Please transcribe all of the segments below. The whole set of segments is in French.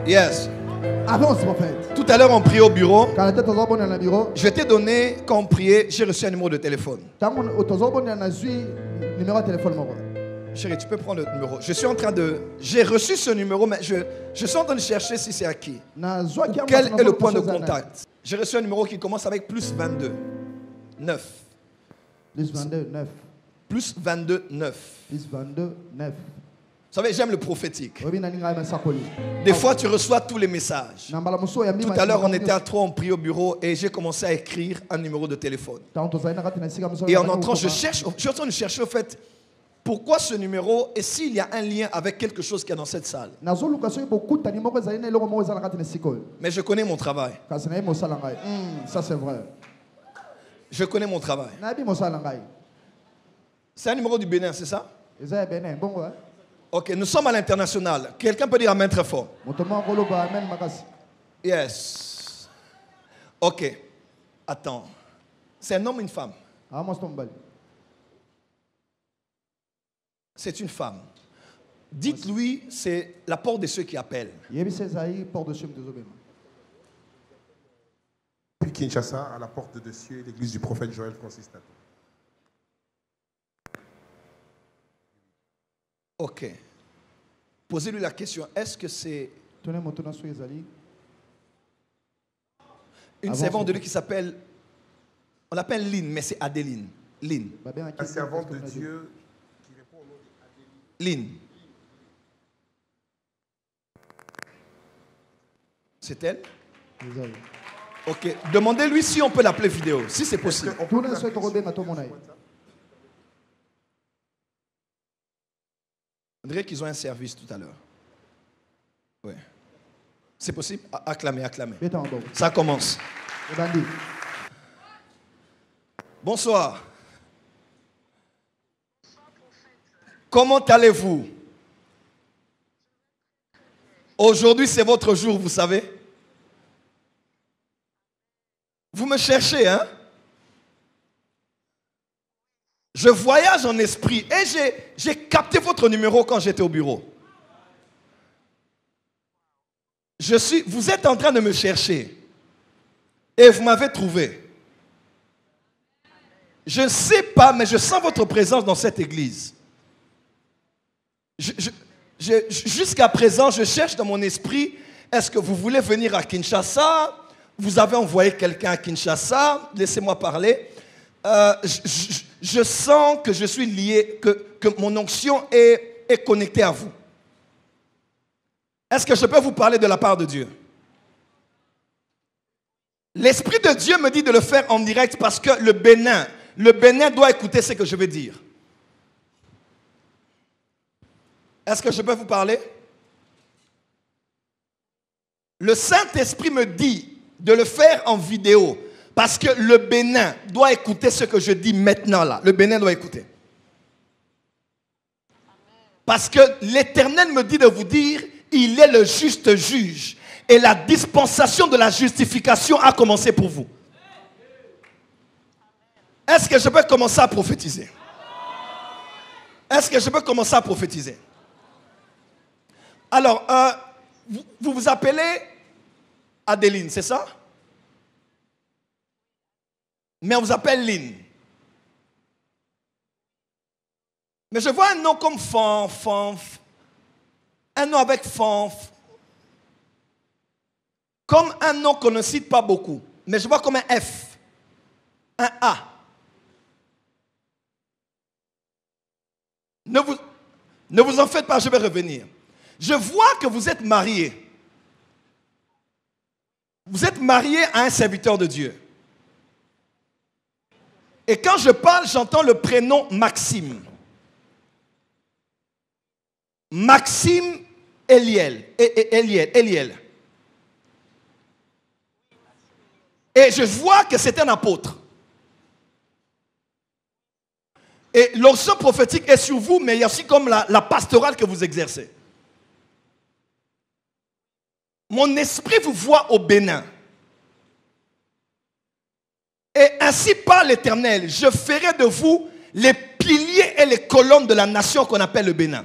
Yes. Avance, prophète. Tout à l'heure, on priait au bureau. Quand la tête aux abonnés dans le bureau, Je t'ai donné, quand on priait, j'ai reçu un numéro de téléphone. tant aux abonnés dans le numéro de téléphone. Chérie, tu peux prendre le numéro. Je suis en train de... J'ai reçu ce numéro, mais je suis en train de chercher si c'est à qui. Quel est le point de contact? J'ai reçu un numéro qui commence avec plus 22. 9. Plus 22, 9. Plus 22, 9. Plus 22, 9. Vous savez, j'aime le prophétique. Des fois, tu reçois tous les messages. Tout à l'heure, on était à 3, on prie au bureau et j'ai commencé à écrire un numéro de téléphone. Et en entrant, je suis en train de chercher au fait, pourquoi ce numéro et s'il y a un lien avec quelque chose qui est dans cette salle. Mais je connais mon travail. Ça, c'est vrai. Je connais mon travail. C'est un numéro du Bénin, c'est ça? Ok, nous sommes à l'international. Quelqu'un peut dire amen très fort. Yes. Ok. Attends. C'est un homme ou une femme? C'est une femme. Dites-lui, c'est la porte de ceux qui appellent. Puis Kinshasa, à la porte de cieux, l'église du prophète Joël Consistato. Ok. Posez-lui la question. Est-ce que c'est une servante de lui qui s'appelle... On l'appelle Lynn, mais c'est Adeline. Lynn. La servante de Dieu qui répond au nom d'Adeline. Lynn. C'est elle? Ok. Demandez-lui si on peut l'appeler vidéo, si c'est possible. On dirait qu'ils ont un service tout à l'heure. Oui. C'est possible? Acclamez, acclamez. Ça commence. Bonsoir. Comment allez-vous? Aujourd'hui, c'est votre jour, vous savez. Vous me cherchez, hein? Je voyage en esprit et j'ai capté votre numéro quand j'étais au bureau. Vous êtes en train de me chercher et vous m'avez trouvé. Je ne sais pas, mais je sens votre présence dans cette église. Jusqu'à présent, je cherche dans mon esprit, est-ce que vous voulez venir à Kinshasa? Vous avez envoyé quelqu'un à Kinshasa, laissez-moi parler. Je sens que je suis lié, que mon onction est connectée à vous. Est-ce que je peux vous parler de la part de Dieu? L'Esprit de Dieu me dit de le faire en direct parce que le Bénin doit écouter ce que je vais dire. Est-ce que je peux vous parler? Le Saint-Esprit me dit de le faire en vidéo. Parce que le Bénin doit écouter ce que je dis maintenant là. Le Bénin doit écouter. Parce que l'Éternel me dit de vous dire, il est le juste juge. Et la dispensation de la justification a commencé pour vous. Est-ce que je peux commencer à prophétiser? Est-ce que je peux commencer à prophétiser? Alors, vous vous appelez Adeline, c'est ça? Mais on vous appelle Lynn. Mais je vois un nom comme un nom avec comme un nom qu'on ne cite pas beaucoup. Mais je vois comme un F, un A. Ne vous en faites pas, je vais revenir. Je vois que vous êtes marié. Vous êtes marié à un serviteur de Dieu. Et quand je parle, j'entends le prénom Maxime. Maxime Eliel. Et je vois que c'est un apôtre. Et l'onction prophétique est sur vous, mais il y a aussi comme la pastorale que vous exercez. Mon esprit vous voit au Bénin. Et ainsi parle l'Éternel, je ferai de vous les piliers et les colonnes de la nation qu'on appelle le Bénin.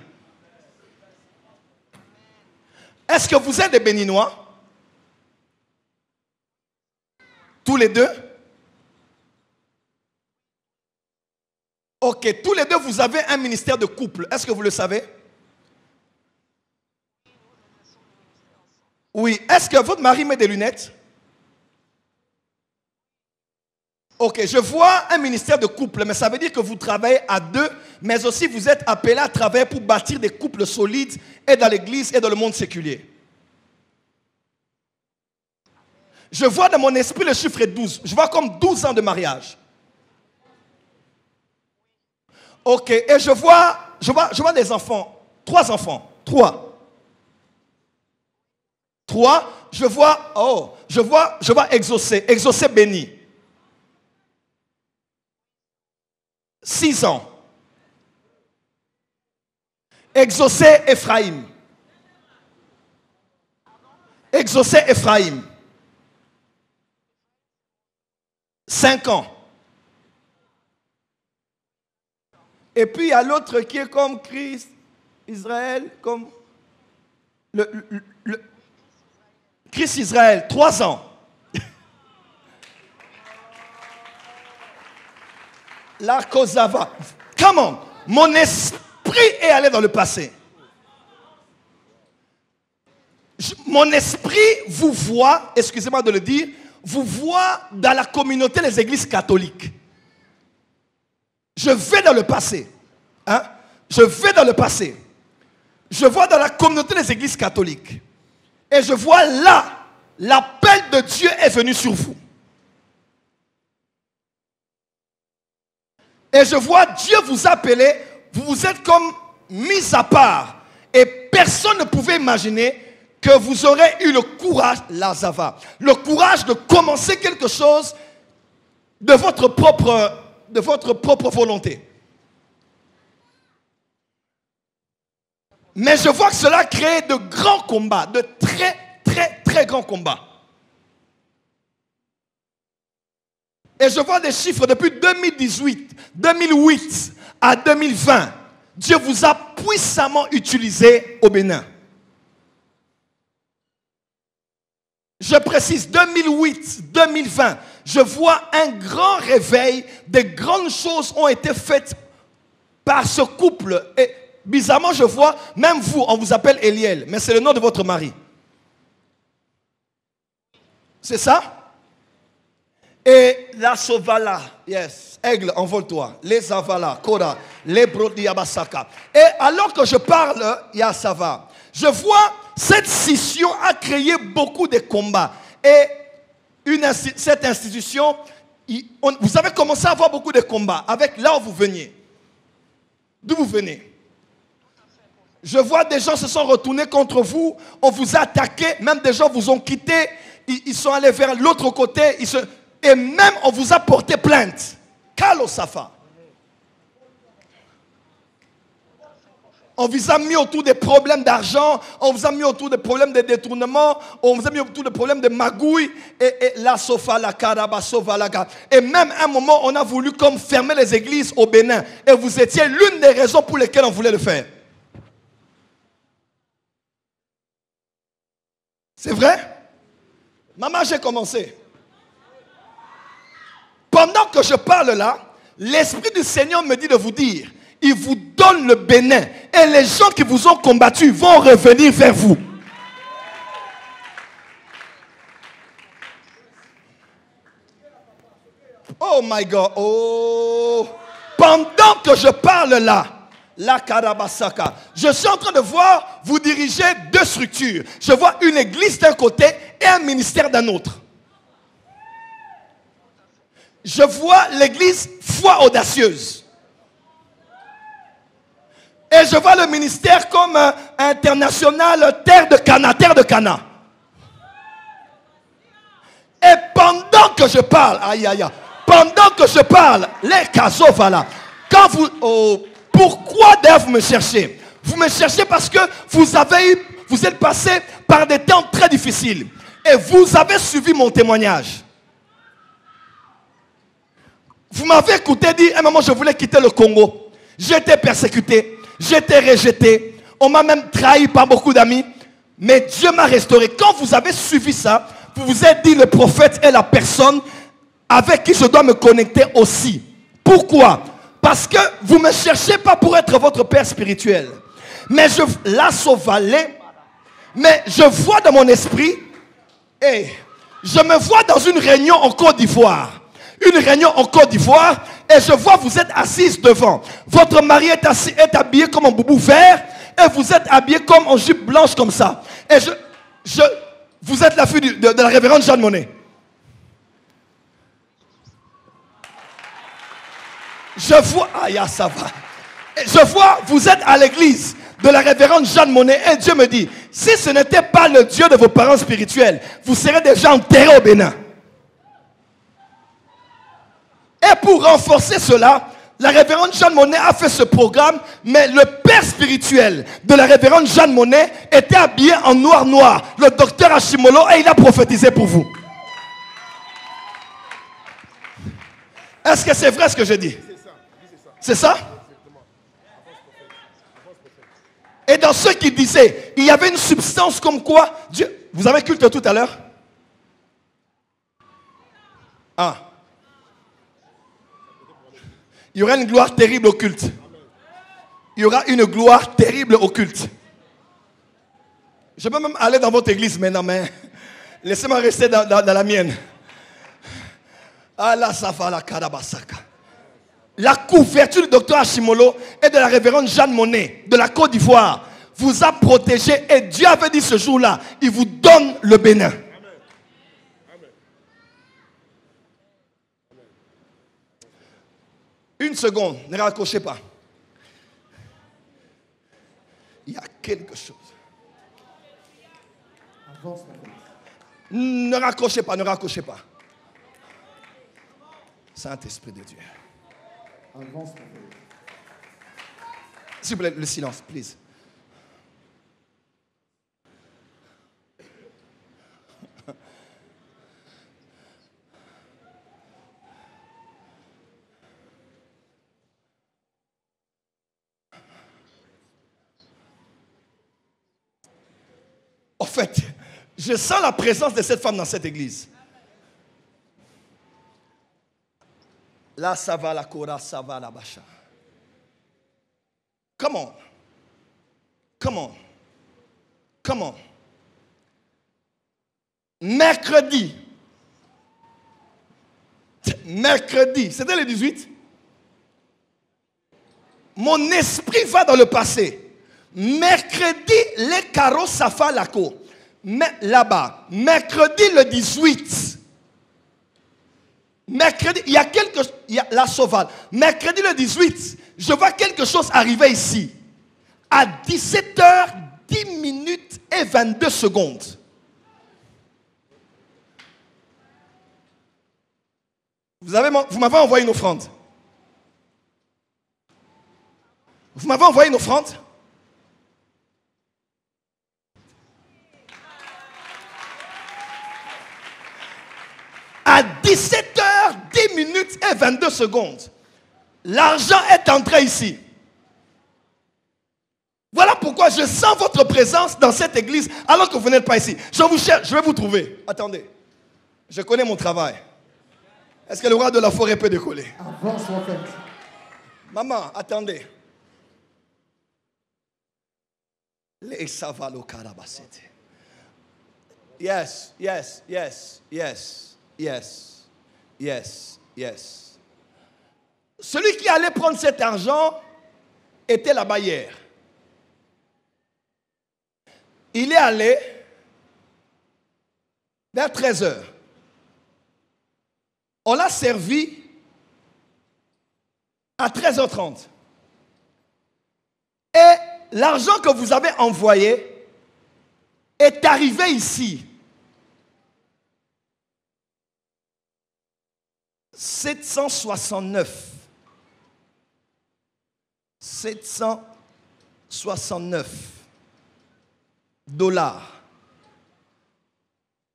Est-ce que vous êtes des Béninois? Tous les deux? Ok, tous les deux, vous avez un ministère de couple. Est-ce que vous le savez? Oui. Est-ce que votre mari met des lunettes? Ok, je vois un ministère de couple, mais ça veut dire que vous travaillez à deux, mais aussi vous êtes appelés à travailler pour bâtir des couples solides et dans l'église et dans le monde séculier. Je vois dans mon esprit le chiffre 12. Je vois comme 12 ans de mariage. Ok, et je vois des enfants. 3 enfants. 3. Je vois exaucé béni. 6 ans. Exaucé Ephraïm. Exaucé Ephraïm. 5 ans. Et puis il y a l'autre qui est comme Christ, Israël, comme le Christ Israël, 3 ans. La Kozava. Comment? Mon esprit est allé dans le passé. Mon esprit vous voit, excusez-moi de le dire, vous voit dans la communauté des églises catholiques. Je vais dans le passé. Hein? Je vais dans le passé. Je vois dans la communauté des églises catholiques. Et je vois là, l'appel de Dieu est venu sur vous. Et je vois Dieu vous appeler, vous vous êtes comme mis à part. Et personne ne pouvait imaginer que vous aurez eu le courage, la Zava, le courage de commencer quelque chose de votre propre volonté. Mais je vois que cela crée de grands combats, de très, très, très grands combats. Et je vois des chiffres depuis 2008 à 2020. Dieu vous a puissamment utilisé au Bénin. Je précise, 2008-2020, je vois un grand réveil, des grandes choses ont été faites par ce couple. Et bizarrement, je vois, même vous, on vous appelle Eliel, mais c'est le nom de votre mari. C'est ça? Et la Sovala, yes, aigle, envole-toi. Les Avala, Koda, les Brodi Abasaka. Et alors que je parle, Yassava, je vois cette scission a créé beaucoup de combats. Et cette institution, vous avez commencé à avoir beaucoup de combats avec là où vous veniez. D'où vous venez? Je vois des gens se sont retournés contre vous, on vous a attaqué, même des gens vous ont quitté, ils sont allés vers l'autre côté, et même on vous a porté plainte. Kalo Safa. On vous a mis autour des problèmes d'argent, on vous a mis autour des problèmes de détournement, on vous a mis autour des problèmes de magouille, et la sofa, la karaba, sofa, la karaba. Et même à un moment, on a voulu comme fermer les églises au Bénin. Et vous étiez l'une des raisons pour lesquelles on voulait le faire. C'est vrai? Maman, j'ai commencé. Pendant que je parle là, l'Esprit du Seigneur me dit de vous dire, il vous donne le Bénin. Et les gens qui vous ont combattu vont revenir vers vous. Oh my God. Oh. Pendant que je parle là, la Karabasaka, je suis en train de voir vous diriger 2 structures. Je vois une église d'un côté et un ministère d'un autre. Je vois l'église foi audacieuse. Et je vois le ministère comme international terre de Cana, terre de Cana. Et pendant que je parle, pendant que je parle, les Kazovala, quand vous, pourquoi d'ailleurs vous me cherchez? Vous me cherchez parce que vous êtes passé par des temps très difficiles. Et vous avez suivi mon témoignage. Vous m'avez écouté dire, à un moment je voulais quitter le Congo. J'étais persécuté, j'étais rejeté. On m'a même trahi par beaucoup d'amis. Mais Dieu m'a restauré. Quand vous avez suivi ça, vous vous êtes dit, le prophète est la personne avec qui je dois me connecter aussi. Pourquoi? Parce que vous ne me cherchez pas pour être votre père spirituel. Mais je vois dans mon esprit, je me vois dans une réunion en Côte d'Ivoire. Une réunion en Côte d'Ivoire, et je vois vous êtes assise devant. Votre mari est habillé comme un boubou vert, et vous êtes habillé comme en jupe blanche comme ça. Et vous êtes la fille de la révérende Jeanne Monnet. Je vois, ça va. Je vois, vous êtes à l'église de la révérende Jeanne Monnet, et Dieu me dit, si ce n'était pas le Dieu de vos parents spirituels, vous serez déjà enterrés au Bénin. Et pour renforcer cela, la révérende Jeanne Monnet a fait ce programme, mais le père spirituel de la révérende Jeanne Monnet était habillé en noir, le docteur Hashimolo, et il a prophétisé pour vous. Est-ce que c'est vrai ce que je dis? C'est ça? Et dans ceux qui disaient, il y avait une substance comme quoi Dieu... Vous avez culte tout à l'heure? Il y aura une gloire terrible au culte. Il y aura une gloire terrible au culte. Je peux même aller dans votre église maintenant, mais laissez-moi rester dans la mienne. La couverture du docteur Hashimolo et de la révérende Jeanne Monnet de la Côte d'Ivoire vous a protégé, et Dieu avait dit ce jour-là, il vous donne le Bénin. Une seconde, ne raccrochez pas. Il y a quelque chose. Ne raccrochez pas, ne raccrochez pas. Saint-Esprit de Dieu. S'il vous plaît, le silence, please. En fait, je sens la présence de cette femme dans cette église. Là, ça va, la Kora, ça va, la Bacha. Comment? Mercredi, c'était le 18. Mon esprit va dans le passé. Mercredi, les carreaux Safa Lako. Là-bas. Mercredi le 18. Mercredi, il y a la Sauvale. Mercredi le 18, je vois quelque chose arriver ici. À 17h, 10 minutes et 22 secondes. Vous m'avez envoyé une offrande. Vous m'avez envoyé une offrande. À 17h, 10 minutes et 22 secondes. L'argent est entré ici. Voilà pourquoi je sens votre présence dans cette église alors que vous n'êtes pas ici. Je vous cherche, je vais vous trouver. Attendez. Je connais mon travail. Est-ce que le roi de la forêt peut décoller? Avance, en fait. Maman, attendez. Les savalo karabasete. Yes. Celui qui allait prendre cet argent était là-bas hier. Il est allé vers 13h. On l'a servi à 13h30. Et l'argent que vous avez envoyé est arrivé ici. 769 dollars.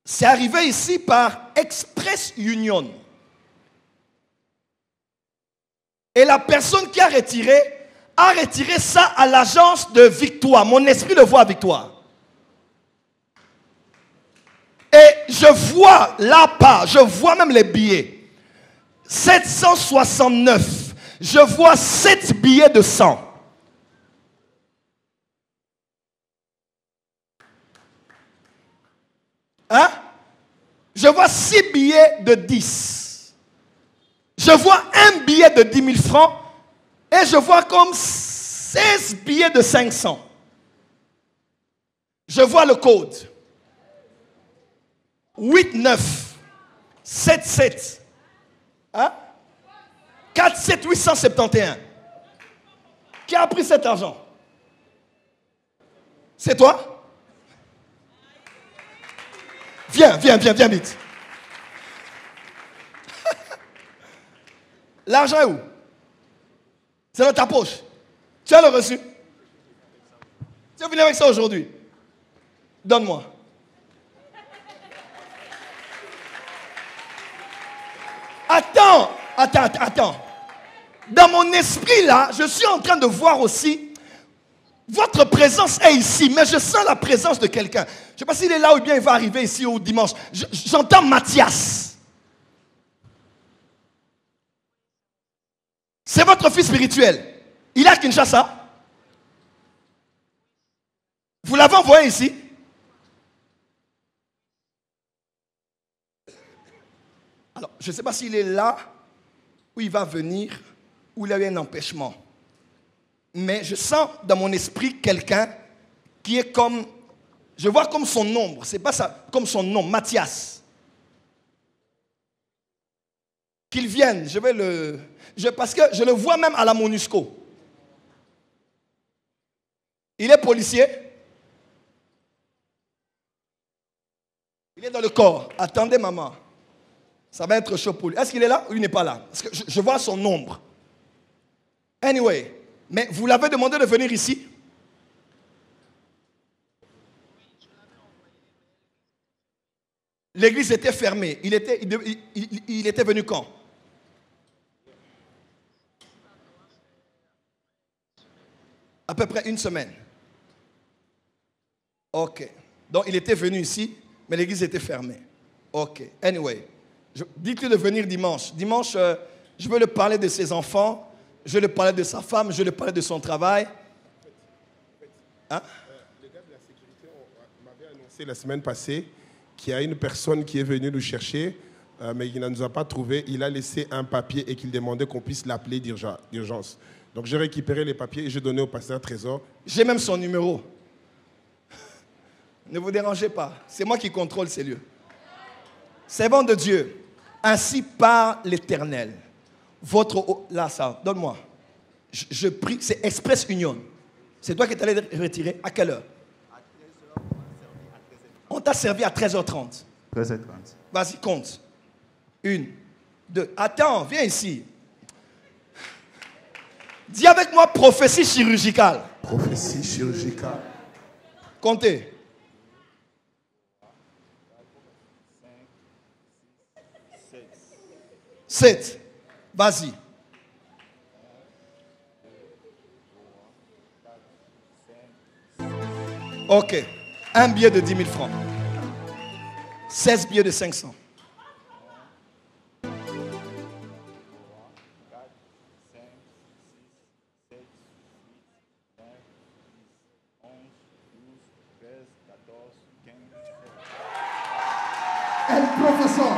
C'est arrivé ici par Express Union. Et la personne qui a retiré ça à l'agence de Victoire. Mon esprit le voit à Victoire. Je vois là-bas, je vois même les billets. 769. Je vois 7 billets de 100. Hein? Je vois 6 billets de 10. Je vois un billet de 10 000 francs. Et je vois comme 16 billets de 500. Je vois le code. 8977. Hein? 47871. Qui a pris cet argent? C'est toi? Viens vite. L'argent est où? C'est dans ta poche. Tu as le reçu? Tu es venu avec ça aujourd'hui? Donne-moi. Attends. Dans mon esprit là, je suis en train de voir aussi, votre présence est ici, mais je sens la présence de quelqu'un. Je ne sais pas s'il est là ou bien il va arriver ici au dimanche. J'entends Mathias. C'est votre fils spirituel. Il est à Kinshasa. Vous l'avez envoyé ici. Alors, je ne sais pas s'il est là, ou il va venir, ou il a eu un empêchement. Mais je sens dans mon esprit quelqu'un qui est comme, je vois comme son ombre, c'est pas ça, comme son nom, Mathias. Qu'il vienne, parce que je le vois même à la MONUSCO. Il est policier. Il est dans le corps. Attendez, maman. Ça va être chaud pour lui. Est-ce qu'il est là ou il n'est pas là? Parce que je vois son ombre. Anyway. Mais vous l'avez demandé de venir ici? L'église était fermée. Il était venu quand? À peu près une semaine. Ok. Donc il était venu ici, mais l'église était fermée. Ok. Anyway. Dites-lui de venir dimanche. Dimanche, je veux lui parler de ses enfants, je veux lui parler de sa femme, je veux lui parler de son travail. Hein? Le gars de la sécurité m'avait annoncé la semaine passée qu'il y a une personne qui est venue nous chercher, mais il ne nous a pas trouvé. Il a laissé un papier et qu'il demandait qu'on puisse l'appeler d'urgence. Donc j'ai récupéré les papiers et j'ai donné au pasteur Trésor. J'ai même son numéro. Ne vous dérangez pas. C'est moi qui contrôle ces lieux. Servant de Dieu, ainsi par l'Éternel. Là, ça, donne-moi. Je prie, c'est Express Union. C'est toi qui es allé retirer. À quelle heure? On t'a servi à 13h30. 13h30. Vas-y, compte. 1, 2. Attends, viens ici. Dis avec moi prophétie chirurgicale. Prophétie chirurgicale. Comptez. 7. Vas-y. Ok. Un billet de 10 000 francs. 16 billets de 500. Professeur.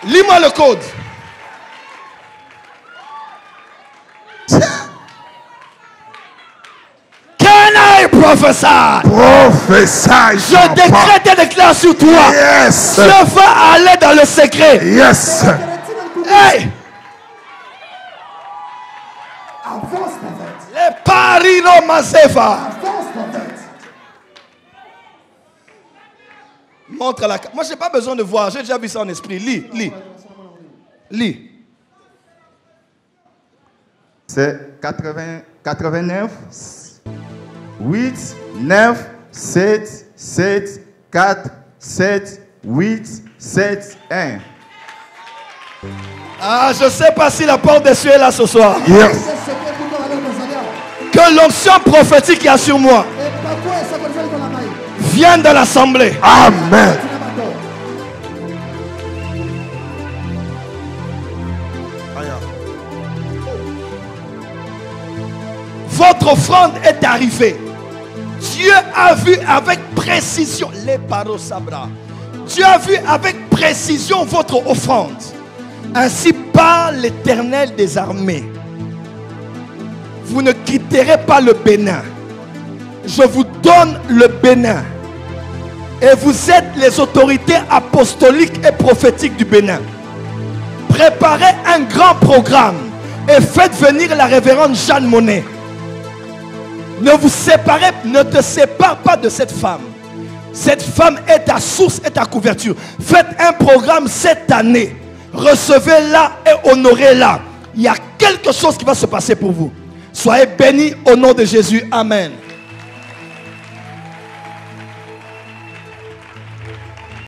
Lis-moi le code. Can I prophesy? Prophesy. Je décrète et déclare sur toi. Yes. Je vais aller dans le secret. Yes. Hey. Avance, prophète. Les parino mazefa. Avance, prophète. Montre la carte. Moi, je n'ai pas besoin de voir. J'ai déjà vu ça en esprit. Lis. C'est 89, 8, 9, 7, 7, 4, 7, 8, 7, 1. Ah, je ne sais pas si la porte des cieux est là ce soir. Yes. Que l'onction prophétique qu'il y a sur moi. Viens dans l'assemblée. Amen. Votre offrande est arrivée. Dieu a vu avec précision les parosabra. Dieu a vu avec précision votre offrande. Ainsi parle l'Éternel des armées. Vous ne quitterez pas le Bénin. Je vous donne le Bénin. Et vous êtes les autorités apostoliques et prophétiques du Bénin. Préparez un grand programme et faites venir la révérende Jeanne Monnet. Ne te sépare pas de cette femme. Cette femme est ta source et ta couverture. Faites un programme cette année. Recevez-la et honorez-la. Il y a quelque chose qui va se passer pour vous. Soyez bénis au nom de Jésus. Amen.